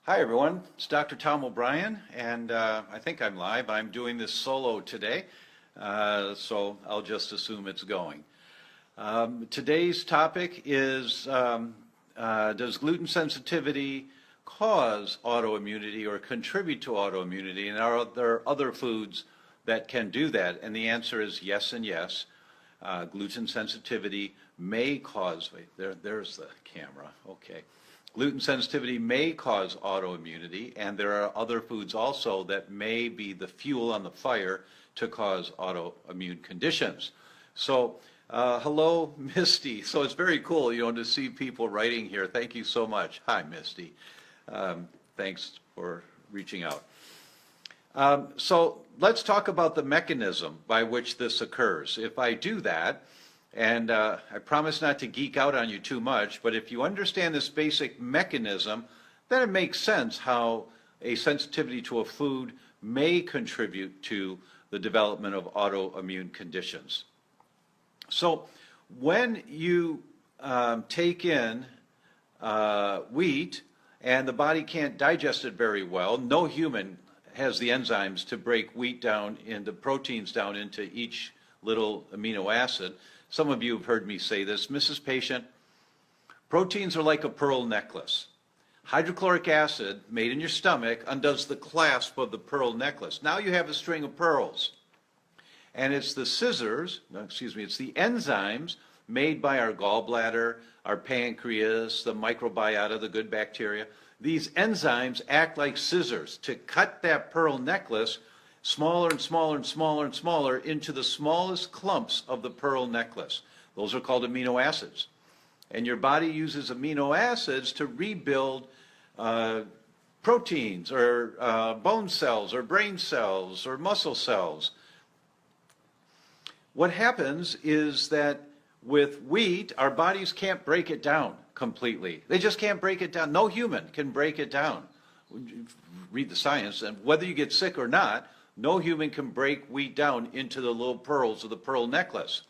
Hi everyone, it's Dr. Tom O'Brien, and I think I'm live. I'm doing this solo today, so I'll just assume it's going. Today's topic is, does gluten sensitivity cause autoimmunity or contribute to autoimmunity, and are there other foods that can do that? And the answer is yes and yes. Gluten sensitivity may cause, there's the camera, okay. Gluten sensitivity may cause autoimmunity, and there are other foods also that may be the fuel on the fire to cause autoimmune conditions. So, hello, Misty. So it's very cool, to see people writing here. Thank you so much. Hi, Misty. Thanks for reaching out. So let's talk about the mechanism by which this occurs. If I do that, and I promise not to geek out on you too much, but if you understand this basic mechanism, then it makes sense how a sensitivity to a food may contribute to the development of autoimmune conditions. So when you take in wheat and the body can't digest it very well, no human has the enzymes to break wheat down into proteins down into each little amino acid. Some of you have heard me say this. Mrs. Patient, proteins are like a pearl necklace. Hydrochloric acid made in your stomach undoes the clasp of the pearl necklace. Now you have a string of pearls. And it's the it's the enzymes made by our gallbladder, our pancreas, the microbiota, the good bacteria. These enzymes act like scissors to cut that pearl necklace smaller and smaller and smaller and smaller into the smallest clumps of the pearl necklace. Those are called amino acids. And your body uses amino acids to rebuild proteins or bone cells or brain cells or muscle cells. What happens is that with wheat, our bodies can't break it down completely. They just can't break it down. No human can break it down. Read the science, and whether you get sick or not, no human can break wheat down into the little pearls of the pearl necklace.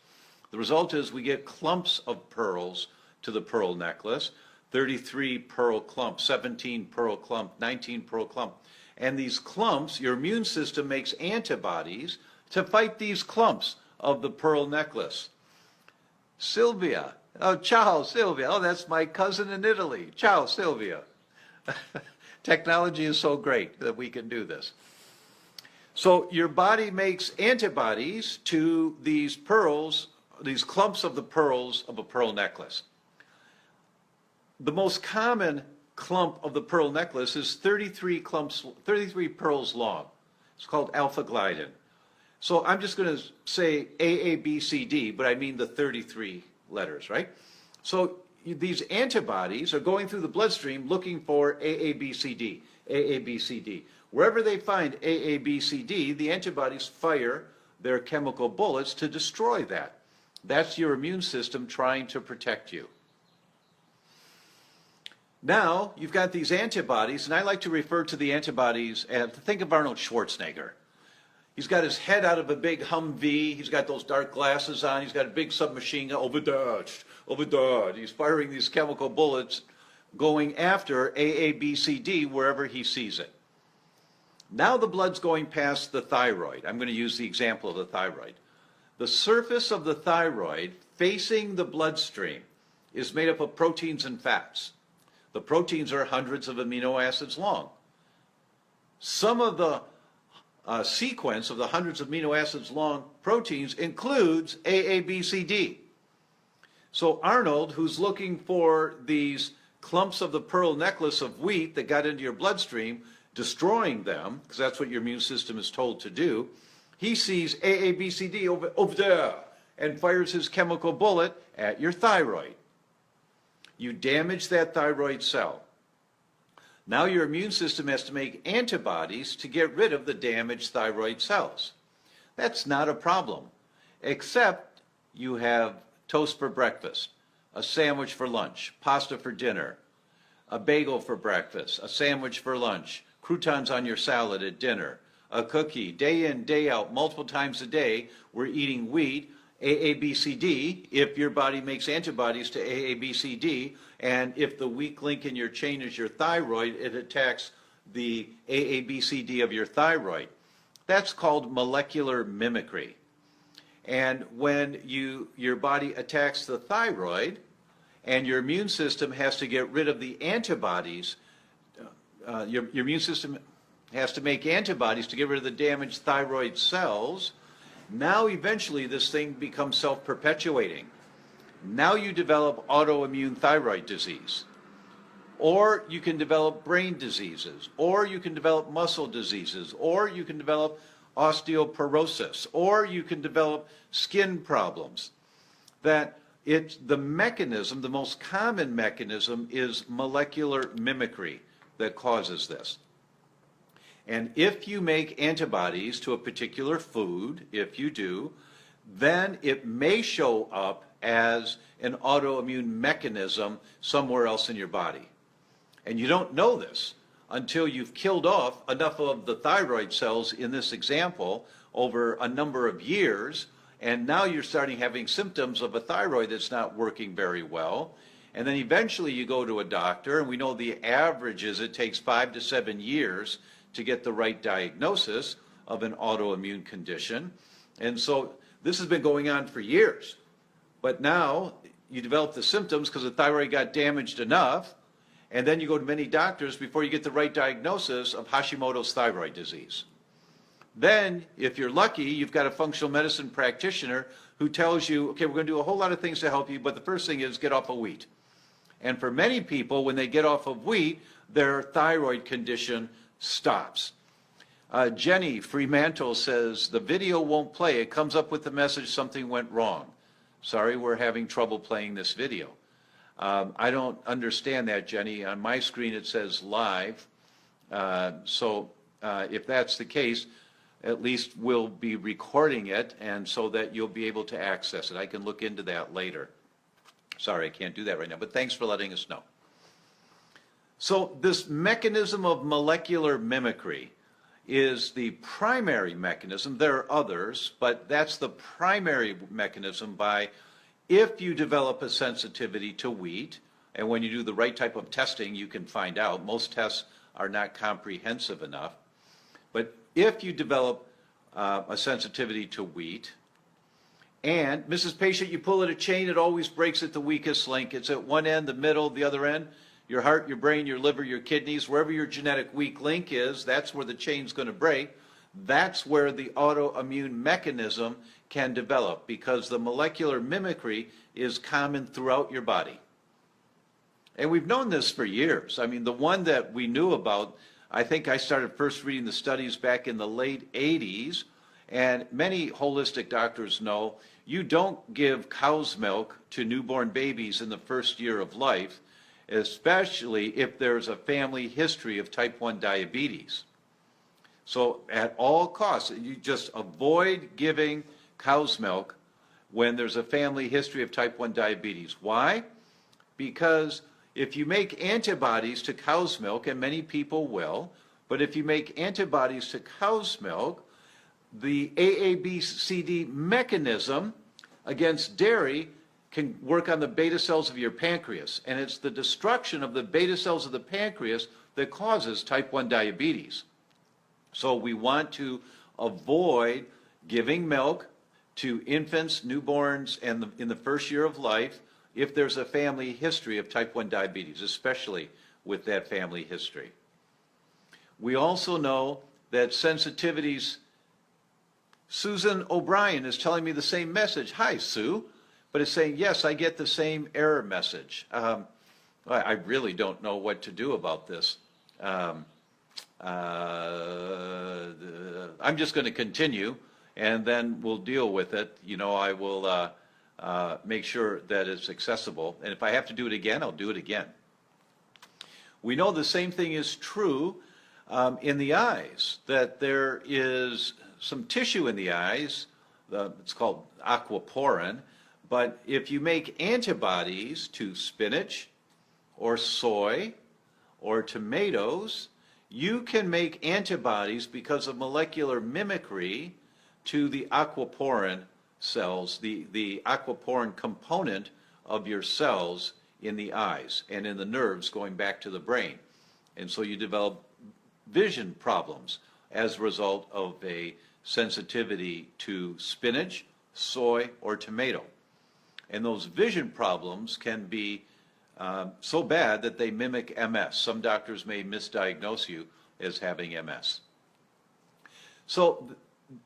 The result is we get clumps of pearls to the pearl necklace, 33 pearl clump, 17 pearl clump, 19 pearl clump. And these clumps, your immune system makes antibodies to fight these clumps of the pearl necklace. Sylvia. Oh, ciao, Sylvia. Oh, that's my cousin in Italy. Ciao, Sylvia. Technology is so great that we can do this. So your body makes antibodies to these pearls, these clumps of the pearls of a pearl necklace. The most common clump of the pearl necklace is 33 pearls long. It's called alpha-gliadin. So I'm just going to say A, B, C, D, but I mean the 33 letters, right? So these antibodies are going through the bloodstream looking for AABCD, AABCD. Wherever they find AABCD, the antibodies fire their chemical bullets to destroy that. That's your immune system trying to protect you. Now, you've got these antibodies, and I like to refer to the antibodies as, think of Arnold Schwarzenegger. He's got his head out of a big Humvee. He's got those dark glasses on. He's got a big submachine gun. Over there. He's firing these chemical bullets going after AABCD wherever he sees it. Now the blood's going past the thyroid. I'm going to use the example of the thyroid. The surface of the thyroid facing the bloodstream is made up of proteins and fats. The proteins are hundreds of amino acids long. Some of the sequence of the hundreds of amino acids long proteins includes AABCD. So Arnold, who's looking for these clumps of the pearl necklace of wheat that got into your bloodstream, destroying them, because that's what your immune system is told to do, he sees AABCD over there and fires his chemical bullet at your thyroid. You damage that thyroid cell. Now your immune system has to make antibodies to get rid of the damaged thyroid cells. That's not a problem, except you have toast for breakfast, a sandwich for lunch, pasta for dinner, a bagel for breakfast, a sandwich for lunch, croutons on your salad at dinner, a cookie, day in, day out, multiple times a day, we're eating wheat, AABCD, if your body makes antibodies to AABCD, and if the weak link in your chain is your thyroid, it attacks the AABCD of your thyroid. That's called molecular mimicry. And when your body attacks the thyroid and your immune system has to get rid of the antibodies, your immune system has to make antibodies to get rid of the damaged thyroid cells, now eventually this thing becomes self-perpetuating. Now you develop autoimmune thyroid disease. Or you can develop brain diseases, or you can develop muscle diseases, or you can develop osteoporosis, or you can develop skin problems. That it's the mechanism, the most common mechanism is molecular mimicry that causes this. And if you make antibodies to a particular food, if you do, then it may show up as an autoimmune mechanism somewhere else in your body. And you don't know this until you've killed off enough of the thyroid cells in this example over a number of years, and now you're starting having symptoms of a thyroid that's not working very well. And then eventually you go to a doctor, and we know the average is it takes 5 to 7 years to get the right diagnosis of an autoimmune condition. And so this has been going on for years. But now you develop the symptoms because the thyroid got damaged enough, and then you go to many doctors before you get the right diagnosis of Hashimoto's thyroid disease. Then, if you're lucky, you've got a functional medicine practitioner who tells you, okay, we're going to do a whole lot of things to help you, but the first thing is get off of wheat. And for many people, when they get off of wheat, their thyroid condition stops. Jenny Fremantle says, the video won't play. It comes up with the message something went wrong. Sorry, we're having trouble playing this video. I don't understand that, Jenny. On my screen it says live. So if that's the case, at least we'll be recording it, and so that you'll be able to access it. I can look into that later. Sorry, I can't do that right now, but thanks for letting us know. So this mechanism of molecular mimicry is the primary mechanism. There are others, but that's the primary mechanism by if you develop a sensitivity to wheat, and when you do the right type of testing, you can find out. Most tests are not comprehensive enough. But if you develop a sensitivity to wheat, and Mrs. Patient, you pull at a chain, it always breaks at the weakest link. It's at one end, the middle, the other end. Your heart, your brain, your liver, your kidneys, wherever your genetic weak link is, that's where the chain's going to break. That's where the autoimmune mechanism can develop, because the molecular mimicry is common throughout your body. And we've known this for years. I mean, the one that we knew about, I think I started first reading the studies back in the late 80s, and many holistic doctors know you don't give cow's milk to newborn babies in the first year of life, especially if there's a family history of type 1 diabetes. So at all costs, you just avoid giving cow's milk when there's a family history of type 1 diabetes. Why? Because if you make antibodies to cow's milk, and many people will, but if you make antibodies to cow's milk, the AABCD mechanism against dairy can work on the beta cells of your pancreas, and it's the destruction of the beta cells of the pancreas that causes type 1 diabetes. So we want to avoid giving milk to infants, newborns, and in the first year of life if there's a family history of type 1 diabetes, especially with that family history. We also know that sensitivities, Susan O'Brien is telling me the same message. Hi, Sue. But it's saying, yes, I get the same error message. I really don't know what to do about this. I'm just going to continue, and then we'll deal with it. You know, I will make sure that it's accessible. And if I have to do it again, I'll do it again. We know the same thing is true in the eyes, that there is some tissue in the eyes. It's called aquaporin. But if you make antibodies to spinach or soy or tomatoes, you can make antibodies because of molecular mimicry to the aquaporin cells, the aquaporin component of your cells in the eyes and in the nerves going back to the brain. And so you develop vision problems as a result of a sensitivity to spinach, soy, or tomato. And those vision problems can be so bad that they mimic MS. Some doctors may misdiagnose you as having MS. So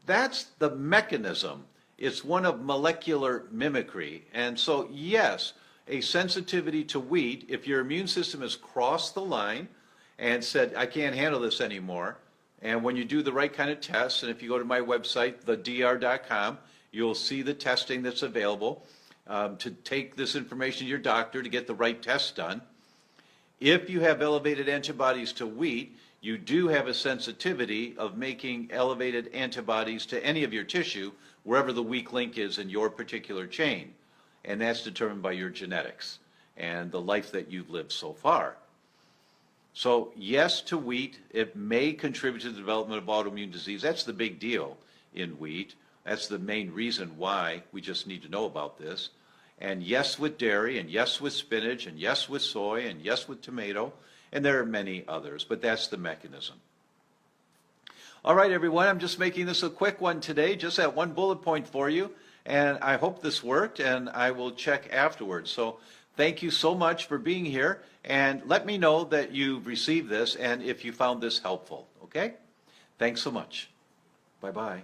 that's the mechanism. It's one of molecular mimicry. And so, yes, a sensitivity to wheat, if your immune system has crossed the line and said, I can't handle this anymore, and when you do the right kind of tests, and if you go to my website, thedr.com, you'll see the testing that's available to take this information to your doctor to get the right tests done. If you have elevated antibodies to wheat, you do have a sensitivity of making elevated antibodies to any of your tissue, wherever the weak link is in your particular chain. And that's determined by your genetics and the life that you've lived so far. So yes to wheat, it may contribute to the development of autoimmune disease. That's the big deal in wheat. That's the main reason why we just need to know about this. And yes with dairy, and yes with spinach, and yes with soy, and yes with tomato, and there are many others, but that's the mechanism. All right, everyone, I'm just making this a quick one today, just that one bullet point for you, and I hope this worked, and I will check afterwards. So thank you so much for being here, and let me know that you've received this and if you found this helpful, okay? Thanks so much. Bye-bye.